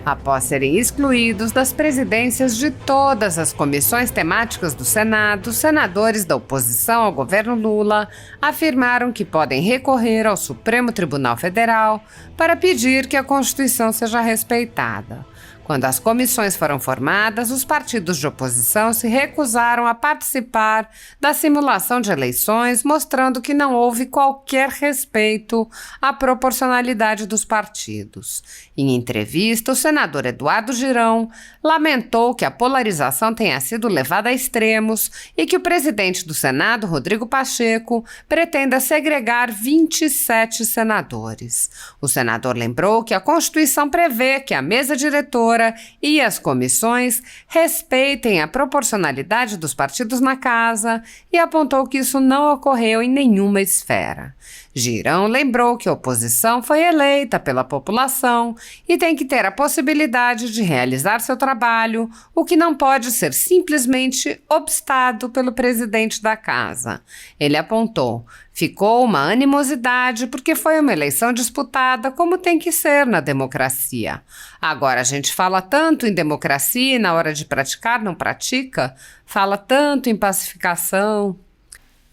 Após serem excluídos das presidências de todas as comissões temáticas do Senado, os senadores da oposição ao governo Lula afirmaram que podem recorrer ao Supremo Tribunal Federal para pedir que a Constituição seja respeitada. Quando as comissões foram formadas, os partidos de oposição se recusaram a participar da simulação de eleições, mostrando que não houve qualquer respeito à proporcionalidade dos partidos. Em entrevista, o senador Eduardo Girão lamentou que a polarização tenha sido levada a extremos e que o presidente do Senado, Rodrigo Pacheco, pretenda segregar 27 senadores. O senador lembrou que a Constituição prevê que a mesa diretora e as comissões respeitem a proporcionalidade dos partidos na casa e apontou que isso não ocorreu em nenhuma esfera. Girão lembrou que a oposição foi eleita pela população e tem que ter a possibilidade de realizar seu trabalho, o que não pode ser simplesmente obstado pelo presidente da casa. Ele apontou: ficou uma animosidade porque foi uma eleição disputada como tem que ser na democracia. Agora a gente fala tanto em democracia e na hora de praticar não pratica, fala tanto em pacificação.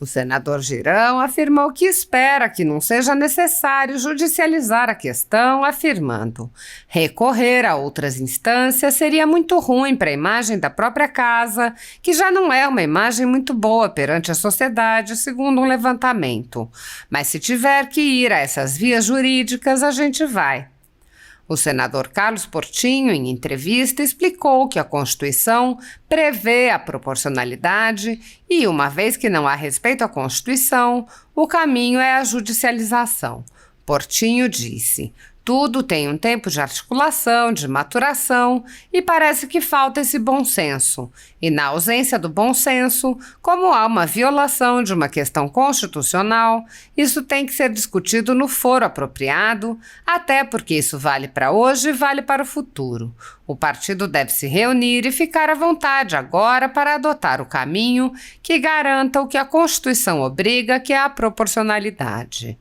O senador Girão afirmou que espera que não seja necessário judicializar a questão, afirmando: recorrer a outras instâncias seria muito ruim para a imagem da própria casa, que já não é uma imagem muito boa perante a sociedade, segundo um levantamento. Mas se tiver que ir a essas vias jurídicas, a gente vai. O senador Carlos Portinho, em entrevista, explicou que a Constituição prevê a proporcionalidade e, uma vez que não há respeito à Constituição, o caminho é a judicialização. Portinho disse: tudo tem um tempo de articulação, de maturação, e parece que falta esse bom senso. E na ausência do bom senso, como há uma violação de uma questão constitucional, isso tem que ser discutido no foro apropriado, até porque isso vale para hoje e vale para o futuro. O partido deve se reunir e ficar à vontade agora para adotar o caminho que garanta o que a Constituição obriga, que é a proporcionalidade.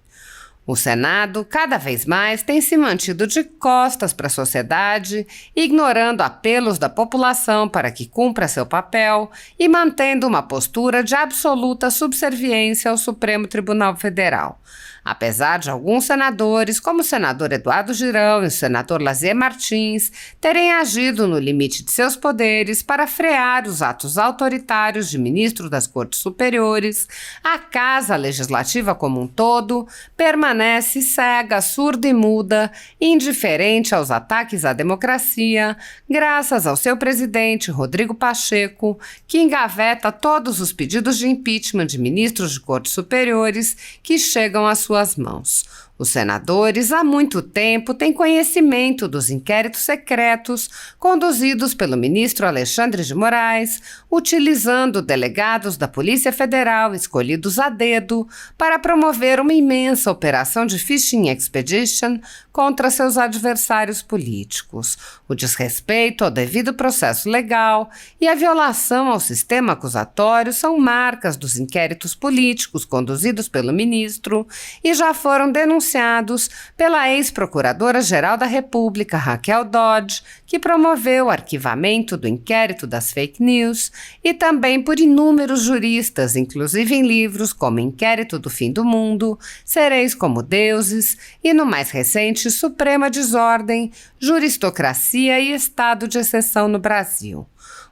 O Senado, cada vez mais, tem se mantido de costas para a sociedade, ignorando apelos da população para que cumpra seu papel e mantendo uma postura de absoluta subserviência ao Supremo Tribunal Federal. Apesar de alguns senadores, como o senador Eduardo Girão e o senador Lazier Martins, terem agido no limite de seus poderes para frear os atos autoritários de ministros das Cortes Superiores, a Casa Legislativa como um todo permanece cega, surda e muda, indiferente aos ataques à democracia, graças ao seu presidente, Rodrigo Pacheco, que engaveta todos os pedidos de impeachment de ministros de Cortes Superiores que chegam às suas mãos. Os senadores, há muito tempo, têm conhecimento dos inquéritos secretos conduzidos pelo ministro Alexandre de Moraes, utilizando delegados da Polícia Federal escolhidos a dedo para promover uma imensa operação de fishing expedition contra seus adversários políticos. O desrespeito ao devido processo legal e a violação ao sistema acusatório são marcas dos inquéritos políticos conduzidos pelo ministro e já foram denunciados pela ex-procuradora-geral da República, Raquel Dodge, que promoveu o arquivamento do inquérito das fake news, e também por inúmeros juristas, inclusive em livros como Inquérito do Fim do Mundo, Sereis como Deuses e, no mais recente, Suprema Desordem, Juristocracia e Estado de Exceção no Brasil.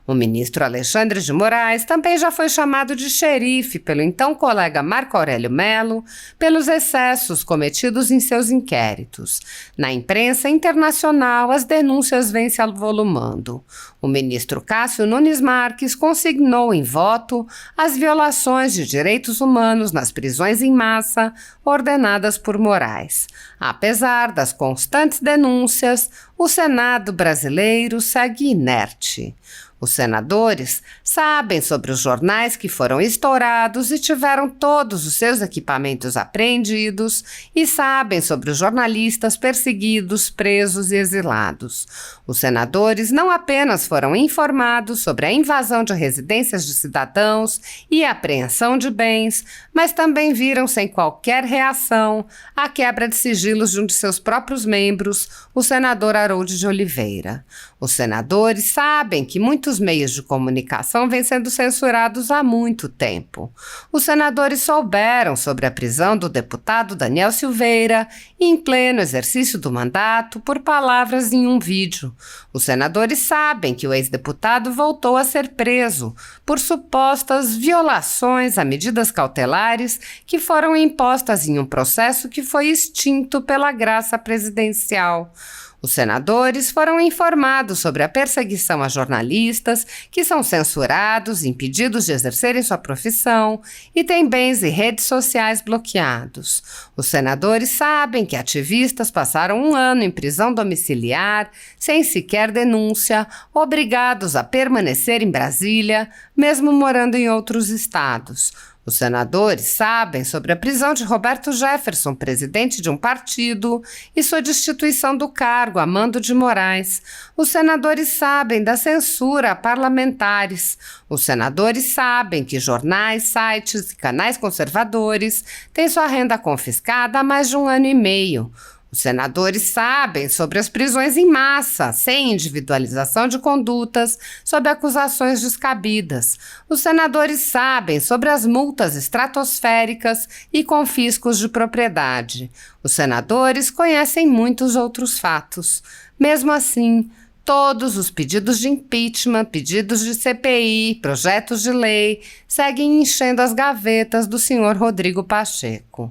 O ministro Alexandre de Moraes também já foi chamado de xerife pelo então colega Marco Aurélio Mello pelos excessos cometidos em seus inquéritos. Na imprensa internacional, as denúncias vêm se avolumando. O ministro Cássio Nunes Marques consignou em voto as violações de direitos humanos nas prisões em massa ordenadas por Moraes. Apesar das constantes denúncias, o Senado brasileiro segue inerte. Os senadores sabem sobre os jornais que foram estourados e tiveram todos os seus equipamentos apreendidos e sabem sobre os jornalistas perseguidos, presos e exilados. Os senadores não apenas foram informados sobre a invasão de residências de cidadãos e a apreensão de bens, mas também viram sem qualquer reação a quebra de sigilos de um de seus próprios membros, o senador Harold de Oliveira. Os senadores sabem que muitos meios de comunicação vêm sendo censurados há muito tempo. Os senadores souberam sobre a prisão do deputado Daniel Silveira em pleno exercício do mandato por palavras em um vídeo. Os senadores sabem que o ex-deputado voltou a ser preso por supostas violações a medidas cautelares que foram impostas em um processo que foi extinto pela graça presidencial. Os senadores foram informados sobre a perseguição a jornalistas que são censurados, impedidos de exercerem sua profissão e têm bens e redes sociais bloqueados. Os senadores sabem que ativistas passaram 1 ano em prisão domiciliar, sem sequer denúncia, obrigados a permanecer em Brasília, mesmo morando em outros estados. Os senadores sabem sobre a prisão de Roberto Jefferson, presidente de um partido, e sua destituição do cargo a mando de Moraes. Os senadores sabem da censura a parlamentares. Os senadores sabem que jornais, sites e canais conservadores têm sua renda confiscada há mais de 1 ano e meio. Os senadores sabem sobre as prisões em massa, sem individualização de condutas, sob acusações descabidas. Os senadores sabem sobre as multas estratosféricas e confiscos de propriedade. Os senadores conhecem muitos outros fatos. Mesmo assim, todos os pedidos de impeachment, pedidos de CPI, projetos de lei, seguem enchendo as gavetas do senhor Rodrigo Pacheco.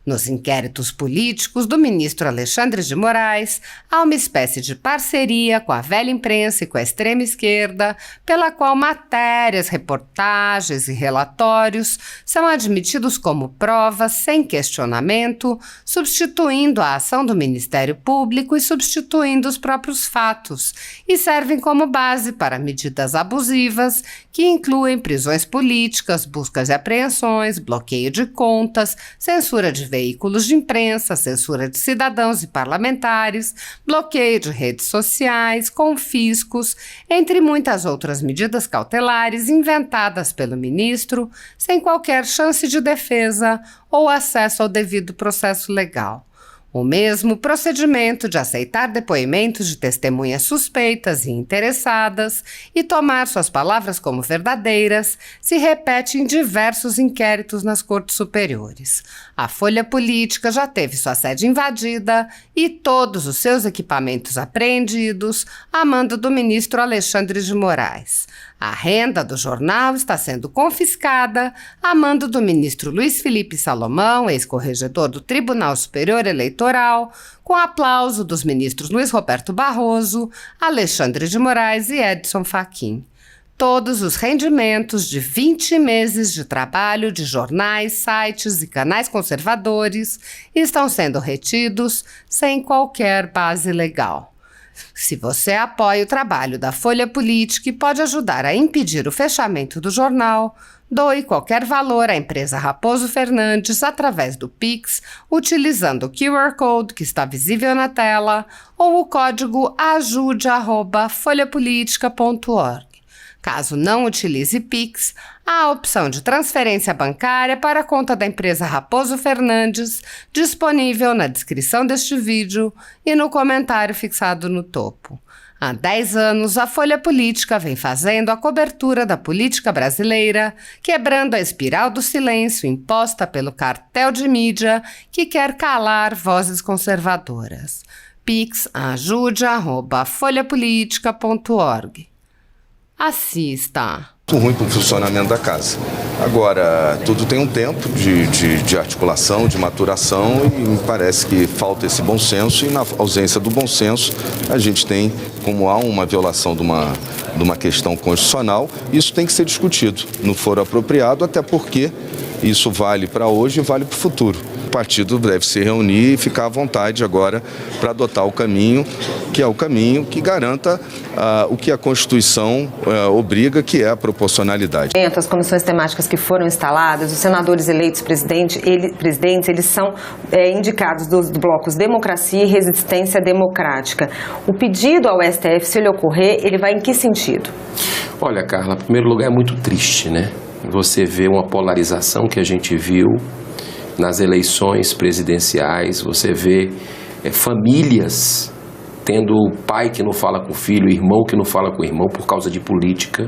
Nos inquéritos políticos do ministro Alexandre de Moraes, há uma espécie de parceria com a velha imprensa e com a extrema esquerda, pela qual matérias, reportagens e relatórios são admitidos como provas sem questionamento, substituindo a ação do Ministério Público e substituindo os próprios fatos, e servem como base para medidas abusivas que incluem prisões políticas, buscas e apreensões, bloqueio de contas, censura de veículos de imprensa, censura de cidadãos e parlamentares, bloqueio de redes sociais, confiscos, entre muitas outras medidas cautelares inventadas pelo ministro, sem qualquer chance de defesa ou acesso ao devido processo legal. O mesmo procedimento de aceitar depoimentos de testemunhas suspeitas e interessadas e tomar suas palavras como verdadeiras se repete em diversos inquéritos nas cortes superiores. A Folha Política já teve sua sede invadida e todos os seus equipamentos apreendidos a mando do ministro Alexandre de Moraes. A renda do jornal está sendo confiscada a mando do ministro Luiz Felipe Salomão, ex-corregedor do Tribunal Superior Eleitoral, com aplauso dos ministros Luiz Roberto Barroso, Alexandre de Moraes e Edson Fachin. Todos os rendimentos de 20 meses de trabalho de jornais, sites e canais conservadores estão sendo retidos sem qualquer base legal. Se você apoia o trabalho da Folha Política e pode ajudar a impedir o fechamento do jornal, doe qualquer valor à empresa Raposo Fernandes através do Pix, utilizando o QR Code que está visível na tela ou o código ajude@folhapolitica.org. Caso não utilize Pix, há a opção de transferência bancária para a conta da empresa Raposo Fernandes, disponível na descrição deste vídeo e no comentário fixado no topo. Há 10 anos, a Folha Política vem fazendo a cobertura da política brasileira, quebrando a espiral do silêncio imposta pelo cartel de mídia que quer calar vozes conservadoras. Pix ajude@folhapolitica.org. Assista. Muito ruim para o funcionamento da casa. Agora, tudo tem um tempo de articulação, de maturação, e me parece que falta esse bom senso, e na ausência do bom senso, a gente tem, como há uma violação de uma questão constitucional, isso tem que ser discutido no foro apropriado, até porque isso vale para hoje e vale para o futuro. partido deve se reunir e ficar à vontade agora para adotar o caminho, que é o caminho que garanta o que a Constituição obriga, que é a proporcionalidade. As comissões temáticas que foram instaladas, os senadores eleitos presidentes, eles são indicados dos blocos Democracia e Resistência Democrática. O pedido ao STF, se ele ocorrer, ele vai em que sentido? Olha, Carla, em primeiro lugar é muito triste, né? Você vê uma polarização que a gente viu nas eleições presidenciais, você vê famílias tendo pai que não fala com o filho, irmão que não fala com o irmão por causa de política.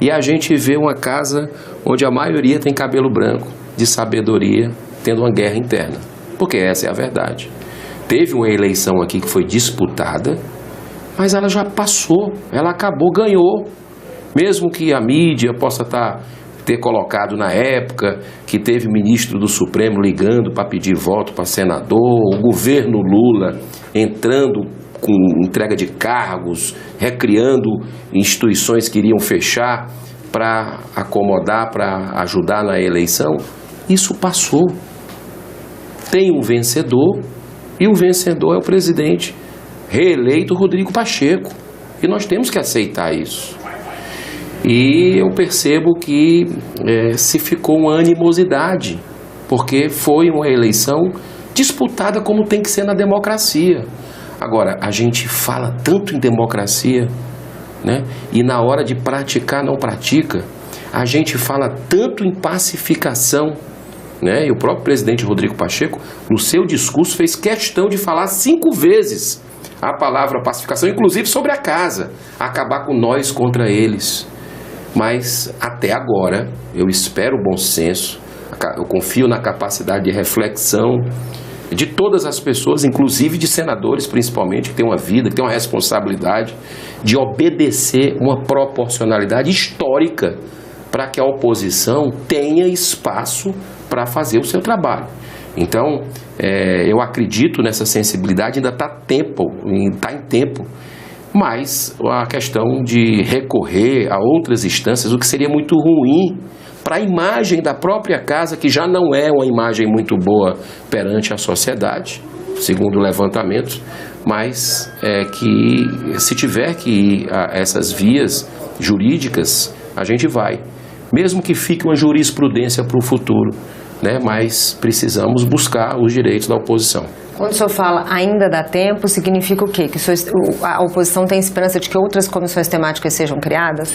E a gente vê uma casa onde a maioria tem cabelo branco, de sabedoria, tendo uma guerra interna. Porque essa é a verdade. Teve uma eleição aqui que foi disputada, mas ela já passou, ela acabou, ganhou. Mesmo que a mídia possa ter colocado na época que teve ministro do Supremo ligando para pedir voto para senador, o governo Lula entrando com entrega de cargos, recriando instituições que iriam fechar para acomodar, para ajudar na eleição, isso passou. Tem um vencedor e o vencedor é o presidente reeleito Rodrigo Pacheco. E nós temos que aceitar isso. E eu percebo que se ficou uma animosidade, porque foi uma eleição disputada como tem que ser na democracia. Agora, a gente fala tanto em democracia, né? E na hora de praticar não pratica. A gente fala tanto em pacificação, né? E o próprio presidente Rodrigo Pacheco, no seu discurso, fez questão de falar 5 vezes a palavra pacificação, inclusive sobre a casa, acabar com nós contra eles. Mas até agora, eu espero o bom senso, eu confio na capacidade de reflexão de todas as pessoas, inclusive de senadores principalmente, que têm uma vida, que têm uma responsabilidade de obedecer uma proporcionalidade histórica para que a oposição tenha espaço para fazer o seu trabalho. Então, eu acredito nessa sensibilidade, ainda está em tempo, mas a questão de recorrer a outras instâncias, o que seria muito ruim para a imagem da própria casa, que já não é uma imagem muito boa perante a sociedade, segundo o levantamento, mas que se tiver que ir a essas vias jurídicas, a gente vai. Mesmo que fique uma jurisprudência para o futuro, né? Mas precisamos buscar os direitos da oposição. Quando o senhor fala ainda dá tempo, significa o quê? Que a oposição tem esperança de que outras comissões temáticas sejam criadas?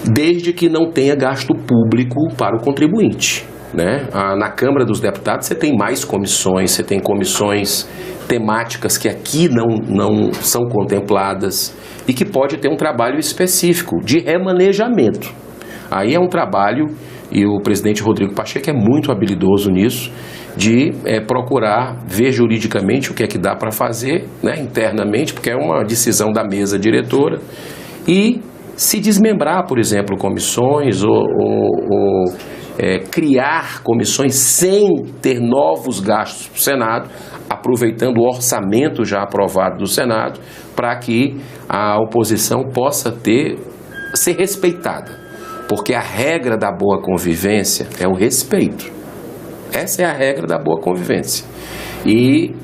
Desde que não tenha gasto público para o contribuinte, né? Na Câmara dos Deputados você tem mais comissões, você tem comissões temáticas que aqui não são contempladas e que pode ter um trabalho específico de remanejamento. Aí é um trabalho, e o presidente Rodrigo Pacheco é muito habilidoso nisso, de procurar ver juridicamente o que é que dá para fazer, né, internamente, porque é uma decisão da mesa diretora, e se desmembrar, por exemplo, comissões ou criar comissões sem ter novos gastos para o Senado, aproveitando o orçamento já aprovado do Senado, para que a oposição possa ser respeitada. Porque a regra da boa convivência é o respeito. Essa é a regra da boa convivência. E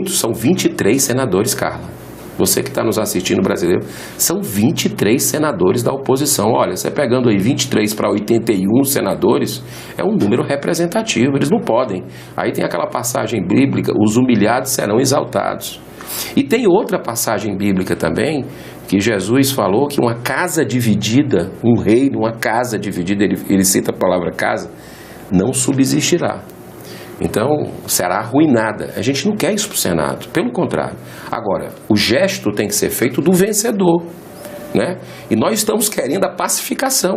são 23 senadores, Carla. Você que está nos assistindo, brasileiro, são 23 senadores da oposição. Olha, você pegando aí 23 para 81 senadores, é um número representativo, eles não podem. Aí tem aquela passagem bíblica, os humilhados serão exaltados. E tem outra passagem bíblica também, que Jesus falou que uma casa dividida, um reino, uma casa dividida, ele cita a palavra casa, não subsistirá. Então, será arruinada. A gente não quer isso para o Senado, pelo contrário. Agora, o gesto tem que ser feito do vencedor, né? E nós estamos querendo a pacificação,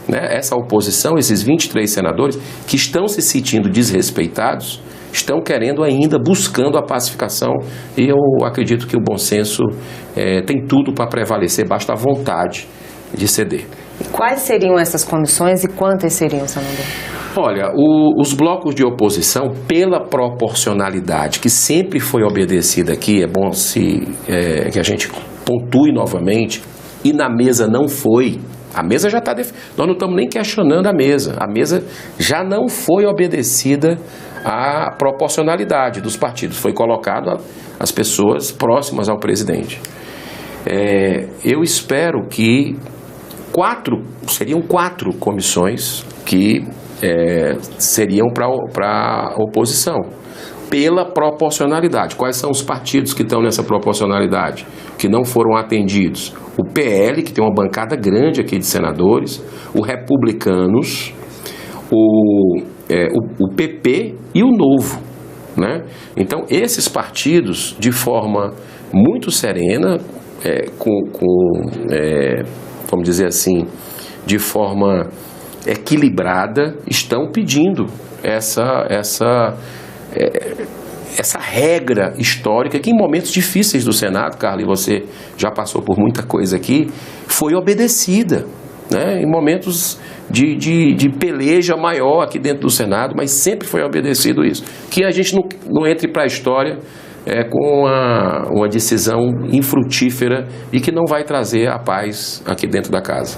né? Essa oposição, esses 23 senadores que estão se sentindo desrespeitados, estão querendo ainda, buscando a pacificação, e eu acredito que o bom senso tem tudo para prevalecer, basta a vontade de ceder. Quais seriam essas comissões e quantas seriam, senador? Olha, os blocos de oposição, pela proporcionalidade que sempre foi obedecida aqui, é bom que a gente pontue novamente, e na mesa não foi. A mesa já está nós não estamos nem questionando a mesa já não foi obedecida a proporcionalidade dos partidos. Foi colocado as pessoas próximas ao presidente. Eu espero que seriam quatro comissões que seriam para a oposição, pela proporcionalidade. Quais são os partidos que estão nessa proporcionalidade, que não foram atendidos? O PL, que tem uma bancada grande aqui de senadores, o Republicanos, o PP e o Novo, né? Então, esses partidos, de forma muito serena, vamos dizer assim, de forma equilibrada, estão pedindo essa regra histórica que, em momentos difíceis do Senado, Carla, e você já passou por muita coisa aqui, foi obedecida, né? Em momentos de peleja maior aqui dentro do Senado, mas sempre foi obedecido isso. Que a gente não entre para a história com uma decisão infrutífera e que não vai trazer a paz aqui dentro da casa.